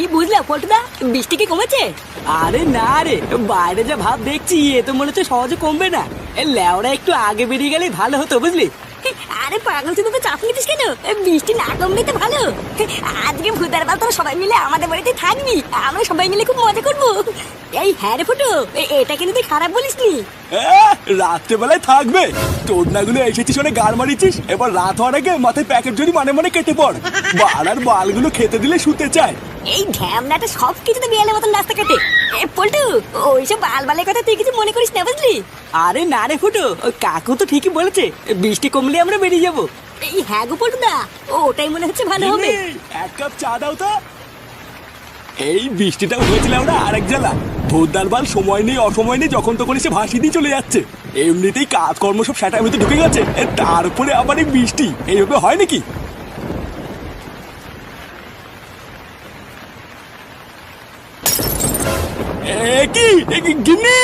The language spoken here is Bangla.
কি বুঝলা পল্টুদা, বৃষ্টি কি কমেছে? আরে না রে, বাইরে যা ভাব দেখছি এ তো মনে হচ্ছে সহজে কমবে না। লেওরা একটু আগে বেরিয়ে গেলেই ভালো হতো বুঝলি। আরে পাগল, তুই তো চাপ নিতিস কেন? বৃষ্টি না কমলে তো ভালো। আজকে ভূতার বাল তোরা সবাই মিলে আমাদের বাড়িতে থাকবি, আমরা সবাই মিলে খুব মজা করবো। এই হ্যাঁ রে ফুটো, এটা কিন্তু তুই খারাপ বলিসনি। রাত্রেবেলায় থাকবে তোর নাগুলো এসেছিস অনেক গাড় মারিছিস, এবার রাত হওয়ার আগে মাথায় প্যাকেট জড়ি মানে মানে কেটে পড়। বাড়ার বালগুলো খেতে দিলে শুতে চায়। এই ঢ্যামনাটা সব কিছুতে বিয়ালের মতন রাস্তা কাটে। পল্টু, ওইসব বাল বালের কথা তুই কিছু মনে করিস না বুঝলি। আরে না রে ফুটো, ওই কাকু তো ঠিকই বলেছে, বৃষ্টি কমলে আমরা বেরিয়ে যাবো। এই হ্যাঁ গো পল্টুদা, ওটাই মনে হচ্ছে ভালো হবে। এক কাপ চা দাও তো। এই বৃষ্টিটা হয়েছিল আমরা আরেক জ্বালা। ভোরদার বাল সময় নেই অসময় নেই, যখন তখন এসে ভাসি দিয়ে চলে যাচ্ছে। এমনিতেই কাজকর্ম সব সেটার ভিতরে ঢুকে গেছে, তারপরে আবার এই বৃষ্টি, এইভাবে হয় নাকি? কি গিন্নি